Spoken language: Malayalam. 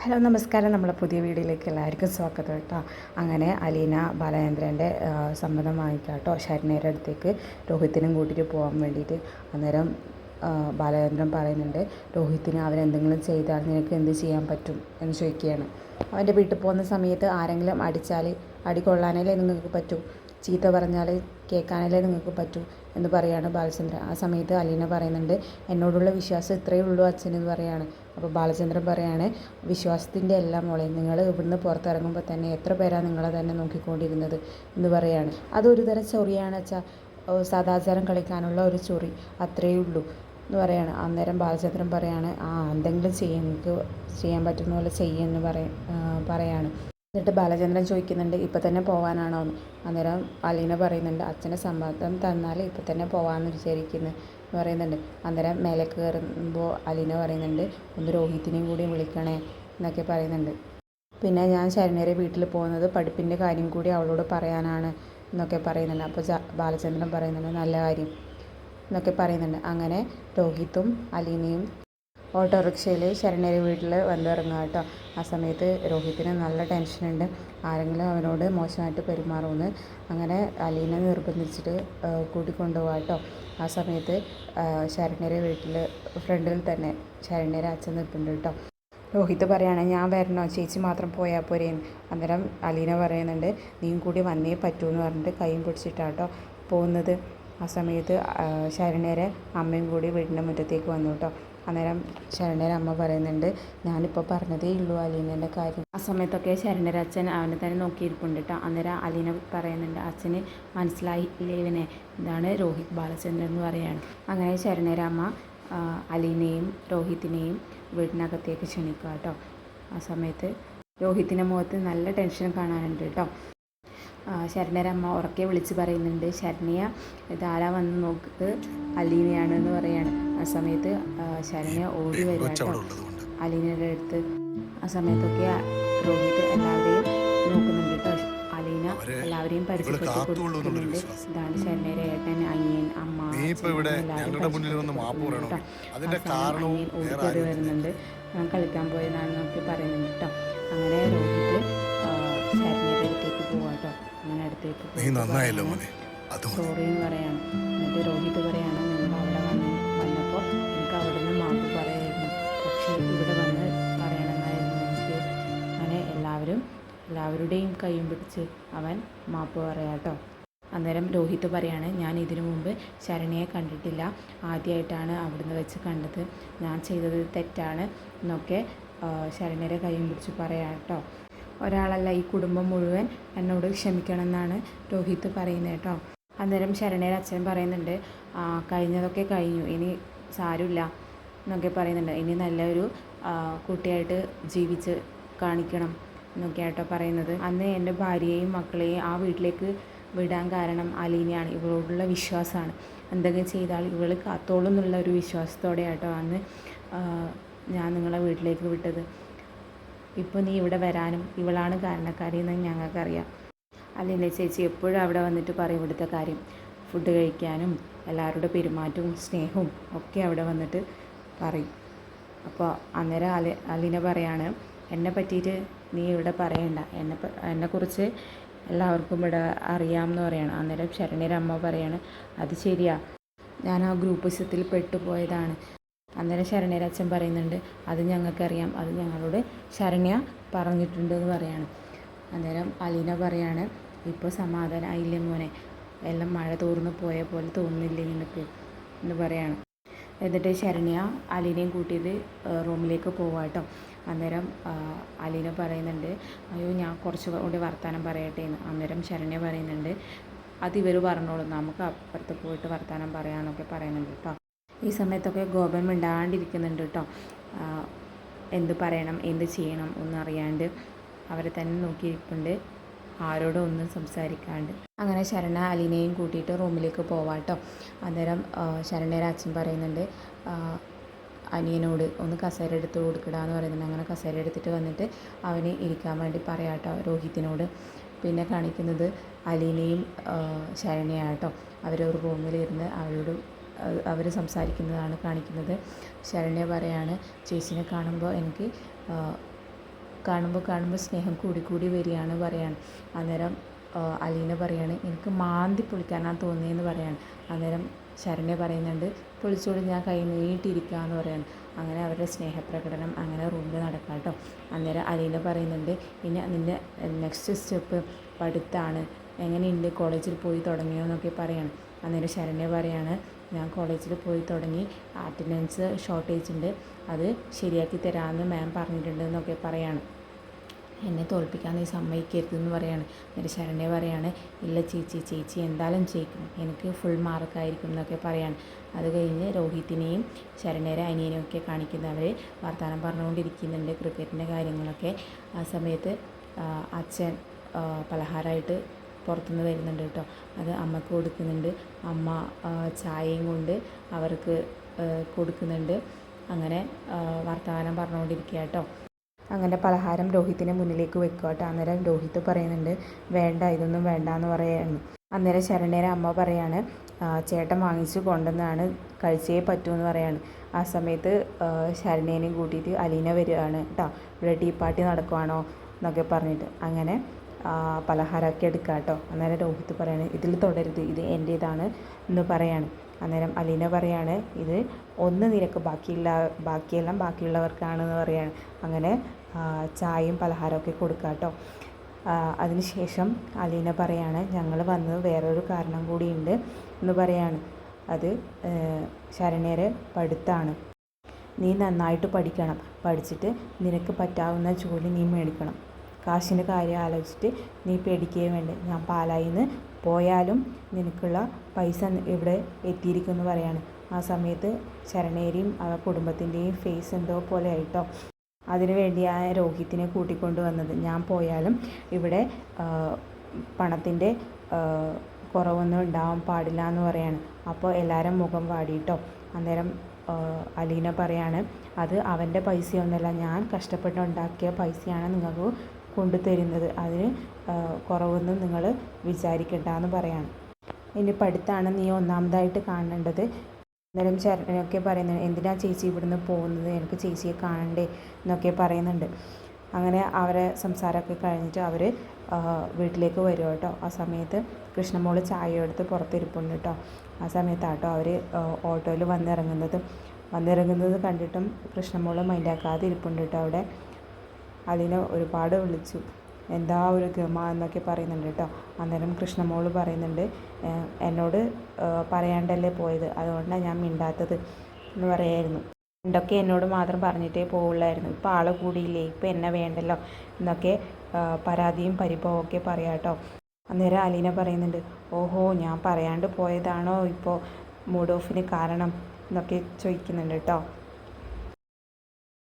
ഹലോ നമസ്കാരം. നമ്മളെ പുതിയ വീഡിയോയിലേക്ക് എല്ലാവർക്കും സ്വാഗതം കേട്ടോ. അങ്ങനെ അലീന ബാലചന്ദ്രൻ്റെ സമ്മതം വാങ്ങിക്കാട്ടോ ശരണ്യയുടെ അടുത്തേക്ക് രോഹിത്തിനും കൂട്ടിയിട്ട് പോകാൻ വേണ്ടിയിട്ട്. അന്നേരം ബാലചന്ദ്രൻ പറയുന്നുണ്ട്, രോഹിത്തിന് അവരെന്തെങ്കിലും ചെയ്താൽ നിനക്ക് എന്ത് ചെയ്യാൻ പറ്റും എന്ന് ചോദിക്കുകയാണ്. അവൻ്റെ വീട്ടിൽ പോകുന്ന സമയത്ത് ആരെങ്കിലും അടിച്ചാൽ അടി കൊള്ളാനല്ലേ നിങ്ങൾക്ക് പറ്റൂ, ചീത്ത പറഞ്ഞാൽ കേൾക്കാനല്ലേ നിങ്ങൾക്ക് പറ്റൂ എന്ന് പറയാണ് ബാലചന്ദ്രൻ. ആ സമയത്ത് അലീന പറയുന്നുണ്ട്, എന്നോടുള്ള വിശ്വാസം ഇത്രയേ ഉള്ളൂ അച്ഛനെന്ന് പറയാണ്. അപ്പോൾ ബാലചന്ദ്രൻ പറയാണ്, വിശ്വാസത്തിൻ്റെ എല്ലാം മോളെ, നിങ്ങൾ ഇവിടുന്ന് പുറത്തിറങ്ങുമ്പോൾ തന്നെ എത്ര പേരാണ് നിങ്ങളെ തന്നെ നോക്കിക്കൊണ്ടിരുന്നത് എന്ന് പറയാണ്. അതൊരു തരം ചൊറിയാണ് അച്ഛാ, സദാചാരം കളിക്കാനുള്ള ഒരു ചൊറി, അത്രയേ ഉള്ളൂ എന്ന് പറയാണ്. അന്നേരം ബാലചന്ദ്രൻ പറയാണ്, എന്തെങ്കിലും നിങ്ങൾക്ക് ചെയ്യാൻ പറ്റുന്ന പോലെ ചെയ്യുമെന്ന് പറയാണ്. എന്നിട്ട് ബാലചന്ദ്രൻ ചോദിക്കുന്നുണ്ട്, ഇപ്പം തന്നെ പോകാനാണോ എന്ന്. അന്നേരം അലീന പറയുന്നുണ്ട്, അച്ഛനെ സമ്മതം തന്നാൽ ഇപ്പം തന്നെ പോകാമെന്ന് വിചാരിക്കുന്നു എന്ന് പറയുന്നുണ്ട്. അന്നേരം മേലെ കയറുമ്പോൾ അലീന പറയുന്നുണ്ട്, ഒന്ന് രോഹിത്തിനെയും കൂടി വിളിക്കണേ എന്നൊക്കെ പറയുന്നുണ്ട്. പിന്നെ ഞാൻ ശരണ്യരെ വീട്ടിൽ പോകുന്നത് പഠിപ്പിൻ്റെ കാര്യം കൂടി അവളോട് പറയാനാണ് എന്നൊക്കെ പറയുന്നുണ്ട്. അപ്പോൾ ബാലചന്ദ്രൻ പറയുന്നുണ്ട്, നല്ല കാര്യം എന്നൊക്കെ പറയുന്നുണ്ട്. അങ്ങനെ രോഹിത്തും അലീനയും ഓട്ടോറിക്ഷയിൽ ശരണ്യരെ വീട്ടിൽ വന്നിറങ്ങുക കേട്ടോ. ആ സമയത്ത് രോഹിത്തിന് നല്ല ടെൻഷനുണ്ട്, ആരെങ്കിലും അവനോട് മോശമായിട്ട് പെരുമാറുമെന്ന്. അങ്ങനെ അലീന നിർബന്ധിച്ചിട്ട് കൂട്ടിക്കൊണ്ടുപോകാം കേട്ടോ. ആ സമയത്ത് ശരണ്യരെ വീട്ടിൽ ഫ്രണ്ടിൽ തന്നെ ശരണ്യരെ അച്ഛൻ നിൽപ്പുണ്ട് കേട്ടോ. രോഹിത്ത് പറയുകയാണ്, ഞാൻ വരണോ, ചേച്ചി മാത്രം പോയാൽ പോരേന്ന്. അന്നേരം അലീന പറയുന്നുണ്ട്, നീയും കൂടി വന്നേ പറ്റൂ എന്ന് പറഞ്ഞിട്ട് കൈയും പിടിച്ചിട്ടാട്ടോ പോകുന്നത്. ആ സമയത്ത് ശരണ്യരെ അമ്മയും കൂടി വീടിൻ്റെ മുറ്റത്തേക്ക് വന്നു കേട്ടോ. അന്നേരം ശരണ്യരെ അമ്മ പറയുന്നുണ്ട്, ഞാനിപ്പോൾ പറഞ്ഞതേ ഉള്ളൂ അലീനേൻ്റെ കാര്യം. ആ സമയത്തൊക്കെ ശരണ്യരെ അച്ഛൻ അവനെ തന്നെ നോക്കിയിരിപ്പുണ്ട് കേട്ടോ. അന്നേരം അലീന പറയുന്നുണ്ട്, അച്ഛന് മനസ്സിലായില്ലേ ഇവനെ, ഇതാണ് രോഹിത് ബാലചന്ദ്രൻ എന്ന് പറയാണ്. അങ്ങനെ ശരണ്യരെ അമ്മ അലീനയും രോഹിത്തിനെയും വീടിനകത്തേക്ക് ക്ഷണിക്കുക കേട്ടോ. ആ സമയത്ത് രോഹിത്തിൻ്റെ മുഖത്ത് നല്ല ടെൻഷൻ കാണാനുണ്ട് കേട്ടോ. ശരണ്യരെ അമ്മ ഉറക്കെ വിളിച്ച് പറയുന്നുണ്ട്, ശരണ്യ ഇതാരാ വന്ന് നോക്ക്, അലീനയാണെന്ന് പറയാണ്. ആ സമയത്ത് ശരണ്യ ഓടി വരിക കേട്ടോ അലീനയുടെ അടുത്ത്. ആ സമയത്തൊക്കെ രോഹിത് എല്ലാവരെയും നോക്കുന്നുണ്ട് കേട്ടോ. അലീന എല്ലാവരെയും പരിചയപ്പെട്ട് കൊടുക്കുന്നുണ്ട്, ഇതാണ് ശരണ്യയുടെ ഏട്ടൻ, അനിയൻ, അമ്മ, എല്ലാവരും പരിചയപ്പെട്ട് കേട്ടോ. അനിയൻ ഓടിക്കറി വരുന്നുണ്ട്, ഞാൻ കളിക്കാൻ പോയതാണെന്നൊക്കെ പറയുന്നുണ്ട് കേട്ടോ. അങ്ങനെ രോഹിത് ശരണ്യയുടെ അടുത്തേക്ക് പോവാം കേട്ടോ. അങ്ങനെ അടുത്തേക്ക് സോറി എന്ന് പറയാണ്. എന്നിട്ട് രോഹിത് പറയാണ്, നിങ്ങൾ അവിടെ വന്നപ്പോൾ എനിക്ക് അവിടെ നിന്ന് മാപ്പ് പറയായിരുന്നു, പക്ഷേ ഇവിടെ വന്ന് പറയണമെന്നായിരുന്നു എനിക്ക്. അങ്ങനെ എല്ലാവരുടെയും കൈയും പിടിച്ച് അവൻ മാപ്പ് പറയാം കേട്ടോ. അന്നേരം രോഹിത് പറയാണ്, ഞാൻ ഇതിനു മുമ്പ് ശരണ്യയെ കണ്ടിട്ടില്ല, ആദ്യമായിട്ടാണ് അവിടുന്ന് വെച്ച് കണ്ടത്, ഞാൻ ചെയ്തത് തെറ്റാണ് എന്നൊക്കെ ശരണ്യരെ കൈയും പിടിച്ച് പറയാം കേട്ടോ. ഒരാളല്ല, ഈ കുടുംബം മുഴുവൻ എന്നോട് ക്ഷമിക്കണമെന്നാണ് രോഹിത് പറയുന്നത് കേട്ടോ. അന്നേരം ശരണ്യയുടെ അച്ഛൻ പറയുന്നുണ്ട്, കഴിഞ്ഞതൊക്കെ കഴിഞ്ഞു, ഇനി സാരമില്ല എന്നൊക്കെ പറയുന്നുണ്ട്, ഇനി നല്ലൊരു കുട്ടിയായിട്ട് ജീവിച്ച് കാണിക്കണം എന്നൊക്കെ ആട്ടോ പറയുന്നത്. അന്ന് എൻ്റെ ഭാര്യയെയും മക്കളെയും ആ വീട്ടിലേക്ക് വിടാൻ കാരണം അലീനയാണ്, ഇവളോടുള്ള വിശ്വാസമാണ്, എന്തെങ്കിലും ചെയ്താൽ ഇവൾ കാത്തോളും എന്നുള്ള ഒരു വിശ്വാസത്തോടെ ആട്ടോ അന്ന് ഞാൻ നിങ്ങളെ വീട്ടിലേക്ക് വിട്ടത്. ഇപ്പോൾ നീ ഇവിടെ വരാനും ഇവളാണ് കാരണക്കാരിയെന്ന് ഞങ്ങൾക്കറിയാം. അലീന ചേച്ചി എപ്പോഴും അവിടെ വന്നിട്ട് പറയും ഇവിടുത്തെ കാര്യം, ഫുഡ് കഴിക്കാനും എല്ലാവരുടെ പെരുമാറ്റവും സ്നേഹവും ഒക്കെ അവിടെ വന്നിട്ട് പറയും. അപ്പോൾ അന്നേരം അലീന പറയാണ്, എന്നെ പറ്റിയിട്ട് നീ ഇവിടെ പറയണ്ട, എന്നെക്കുറിച്ച് എല്ലാവർക്കും ഇവിടെ അറിയാമെന്ന് പറയാണ്. അന്നേരം ശരണ്യയുടെ അമ്മ പറയാണ്, അത് ശരിയാ, ഞാൻ ആ ഗ്രൂപ്പിസത്തിൽ പെട്ടുപോയതാണ്. അന്നേരം ശരണ്യയുടെ അച്ഛൻ പറയുന്നുണ്ട്, അത് ഞങ്ങൾക്കറിയാം, അത് ഞങ്ങളോട് ശരണ്യ പറഞ്ഞിട്ടുണ്ട് എന്ന് പറയാണ്. അന്നേരം അലീന പറയാണ്, ഇപ്പോൾ സമാധാനമായില്ലേ മോനെ, എല്ലാം മഴ തോർന്ന് പോയ പോലെ തോന്നുന്നില്ലേ നിനക്ക് എന്ന് പറയാണ്. എന്നിട്ട് ശരണ്യ അലീനയും കൂട്ടിയത് റൂമിലേക്ക് പോവാം കേട്ടോ. അന്നേരം അലീന പറയുന്നുണ്ട്, അയ്യോ ഞാൻ കുറച്ചുകൂടി വർത്തമാനം പറയട്ടെ എന്ന്. അന്നേരം ശരണ്യ പറയുന്നുണ്ട്, അത് ഇവർ പറഞ്ഞോളൂ, നമുക്ക് അപ്പുറത്ത് പോയിട്ട് വർത്തമാനം പറയാമെന്നൊക്കെ പറയുന്നുണ്ട് കേട്ടോ. ഈ സമയത്തൊക്കെ ഗോപൻ മിണ്ടാണ്ടിരിക്കുന്നുണ്ട് കേട്ടോ. എന്ത് പറയണം എന്ത് ചെയ്യണം ഒന്നും അറിയാണ്ട് അവരെ തന്നെ നോക്കിയിരിപ്പുണ്ട്, ആരോടും ഒന്നും സംസാരിക്കാണ്ട്. അങ്ങനെ ശരണ്യ അലീനയും കൂട്ടിയിട്ട് റൂമിലേക്ക് പോവാം കേട്ടോ. അന്നേരം ശരണ്യയുടെ അച്ഛൻ പറയുന്നുണ്ട്, അനിയനോട് ഒന്ന് കസേര എടുത്ത് കൊടുക്കടാന്ന് പറയുന്നുണ്ട്. അങ്ങനെ കസേര എടുത്തിട്ട് വന്നിട്ട് അവന് ഇരിക്കാൻ വേണ്ടി പറയാം കേട്ടോ രോഹിത്തിനോട്. പിന്നെ കാണിക്കുന്നത് അലീനയും ശരണ്യയാട്ടോ. അവരൊരു റൂമിലിരുന്ന് അവർ സംസാരിക്കുന്നതാണ് കാണിക്കുന്നത്. ശരണ്യ പറയാണ്, ചേച്ചിനെ കാണുമ്പോൾ എനിക്ക് കാണുമ്പോൾ സ്നേഹം കൂടി വരികയാണ് പറയാണ്. അന്നേരം അലീന പറയാണ് എനിക്ക് മാന്തി പൊളിക്കാനാണ് തോന്നിയെന്ന് പറയാണ്. അന്നേരം ശരണ്യ പറയുന്നുണ്ട് പൊളിച്ചോട് ഞാൻ കൈ നീട്ടിയിരിക്കുകയെന്ന് പറയാണ്. അങ്ങനെ അവരുടെ സ്നേഹപ്രകടനം അങ്ങനെ റൂമിൽ നടക്കാം കേട്ടോ. അന്നേരം അലീന പറയുന്നുണ്ട് ഇനി നിൻ്റെ നെക്സ്റ്റ് സ്റ്റെപ്പ് പഠിത്തമാണ്, എങ്ങനെയുണ്ട് കോളേജിൽ പോയി തുടങ്ങിയോ എന്നൊക്കെ പറയാണ്. അന്നേരം ശരണ്യ പറയാണ് ഞാൻ കോളേജിൽ പോയി തുടങ്ങി, അറ്റൻഡൻസ് ഷോർട്ടേജ് ഉണ്ട്, അത് ശരിയാക്കി തരാമെന്ന് മാം പറഞ്ഞിട്ടുണ്ട് എന്നൊക്കെ പറയാണ്. എന്നെ തോൽപ്പിക്കാൻ നീ സമ്മതിക്കരുതെന്ന് പറയാണ്. എന്നിട്ട് ശരണ്യ പറയാണ് ഇല്ല ചേച്ചി എന്തായാലും ജയിക്കും, എനിക്ക് ഫുൾ മാർക്കായിരിക്കും എന്നൊക്കെ പറയാണ്. അത് കഴിഞ്ഞ് രോഹിത്തിനെയും ശരണ്യരെ അനിയനെയും ഒക്കെ കാണിക്കുന്നവർ വർത്തമാനം പറഞ്ഞുകൊണ്ടിരിക്കുന്നുണ്ട് ക്രിക്കറ്റിൻ്റെ കാര്യങ്ങളൊക്കെ. ആ സമയത്ത് അച്ഛൻ പലഹാരമായിട്ട് പുറത്തുനിന്ന് വരുന്നുണ്ട് കേട്ടോ. അത് അമ്മക്ക് കൊടുക്കുന്നുണ്ട്. അമ്മ ചായയും കൊണ്ട് അവർക്ക് കൊടുക്കുന്നുണ്ട്. അങ്ങനെ വർത്തമാനം പറഞ്ഞുകൊണ്ടിരിക്കുക കേട്ടോ. അങ്ങനെ പലഹാരം രോഹിത്തിൻ്റെ മുന്നിലേക്ക് വെക്കുക കേട്ടോ. അന്നേരം രോഹിത്ത് പറയുന്നുണ്ട് വേണ്ട, ഇതൊന്നും വേണ്ട എന്ന് പറയാണ്. അന്നേരം ശരണ്യരെ അമ്മ പറയാണ് ചേട്ടൻ വാങ്ങിച്ച് കൊണ്ടുവന്നാണ്, കഴിച്ചേ പറ്റൂ എന്ന് പറയാണ്. ആ സമയത്ത് ശരണ്യനെയും കൂട്ടിയിട്ട് അലീന വരികയാണ് കേട്ടോ. ഇവിടെ ടീ പാർട്ടി നടക്കുവാണോ എന്നൊക്കെ പറഞ്ഞിട്ട്. അങ്ങനെ പലഹാരമൊക്കെ എടുക്കുക കേട്ടോ. അന്നേരം രോഹിത്ത് പറയാണ് ഇതിൽ തൊടരുത്, ഇത് എൻ്റേതാണ് എന്ന് പറയാണ്. അന്നേരം അലീന പറയാണ് ഇത് ഒന്ന് നിനക്ക്, ബാക്കിയെല്ലാം ബാക്കിയുള്ളവർക്കാണെന്ന് പറയാണ്. അങ്ങനെ ചായയും പലഹാരമൊക്കെ കൊടുക്കുക കേട്ടോ. അതിനുശേഷം അലീന പറയാണ് ഞങ്ങൾ വന്നത് വേറൊരു കാരണം കൂടിയുണ്ട് എന്ന് പറയാണ്. അത് ശരണ്യരെ പഠിത്തമാണ്. നീ നന്നായിട്ട് പഠിക്കണം, പഠിച്ചിട്ട് നിനക്ക് പറ്റാവുന്ന ജോലി നീ മേടിക്കണം. കാശിൻ്റെ കാര്യം ആലോചിച്ചിട്ട് നീ പേടിക്കുകയും വേണ്ട, ഞാൻ പാലായിൽ നിന്ന് പോയാലും നിനക്കുള്ള പൈസ ഇവിടെ എത്തിയിരിക്കുമെന്ന് പറയാണ്. ആ സമയത്ത് ശരണേരെയും ആ കുടുംബത്തിൻ്റെയും ഫേസ് എന്തോ പോലെ ആയിട്ടോ. അതിനു വേണ്ടിയാണ് രോഹിത്തിനെ കൂട്ടിക്കൊണ്ട് വന്നത്. ഞാൻ പോയാലും ഇവിടെ പണത്തിൻ്റെ കുറവൊന്നും ഉണ്ടാവാൻ പാടില്ല എന്ന് പറയാണ്. അപ്പോൾ എല്ലാവരും മുഖം വാടിയിട്ടോ. അന്നേരം അലീന പറയാണ് അത് അവൻ്റെ പൈസയൊന്നുമല്ല, ഞാൻ കഷ്ടപ്പെട്ടുണ്ടാക്കിയ പൈസയാണ് നിങ്ങൾക്ക് കൊണ്ടുതരുന്നത്, അതിന് കുറവൊന്നും നിങ്ങൾ വിചാരിക്കണ്ട എന്ന് പറയാണ്. ഇനി പഠിത്തമാണ് നീ ഒന്നാമതായിട്ട് കാണേണ്ടത്. അന്നേരം ശരണയൊക്കെ പറയുന്നത് എന്തിനാ ചേച്ചി ഇവിടുന്ന് പോകുന്നത്, എനിക്ക് ചേച്ചിയെ കാണണ്ടേ എന്നൊക്കെ പറയുന്നുണ്ട്. അങ്ങനെ അവരെ സംസാരമൊക്കെ കഴിഞ്ഞിട്ട് അവർ വീട്ടിലേക്ക് വരും കേട്ടോ. ആ സമയത്ത് കൃഷ്ണമോള് ചായ എടുത്ത് പുറത്തിരിപ്പുണ്ട് കേട്ടോ. ആ സമയത്താട്ടോ അവർ ഓട്ടോയിൽ വന്നിറങ്ങുന്നത് കണ്ടിട്ടും കൃഷ്ണമോള് മൈൻഡാക്കാതെ ഇരിപ്പുണ്ട് കേട്ടോ. അവിടെ അലീന ഒരുപാട് വിളിച്ചു, എന്താ ഒരു ഗമ എന്നൊക്കെ പറയുന്നുണ്ട് കേട്ടോ. അന്നേരം കൃഷ്ണമോള് പറയുന്നുണ്ട് എന്നോട് പറയാണ്ടല്ലേ പോയത്, അതുകൊണ്ടാണ് ഞാൻ മിണ്ടാത്തത് എന്ന് പറയായിരുന്നു. പണ്ടൊക്കെ എന്നോട് മാത്രം പറഞ്ഞിട്ടേ പോവുള്ളായിരുന്നു, ഇപ്പോൾ ആൾ കൂടിയില്ലേ, ഇപ്പോൾ എന്നെ വേണ്ടല്ലോ എന്നൊക്കെ പരാതിയും പരിഭവവും ഒക്കെ പറയാം കേട്ടോ. അന്നേരം അലീന പറയുന്നുണ്ട് ഓഹോ ഞാൻ പറയാണ്ട് പോയതാണോ ഇപ്പോൾ മൂഡ് ഓഫിന് കാരണം എന്നൊക്കെ ചോദിക്കുന്നുണ്ട് കേട്ടോ.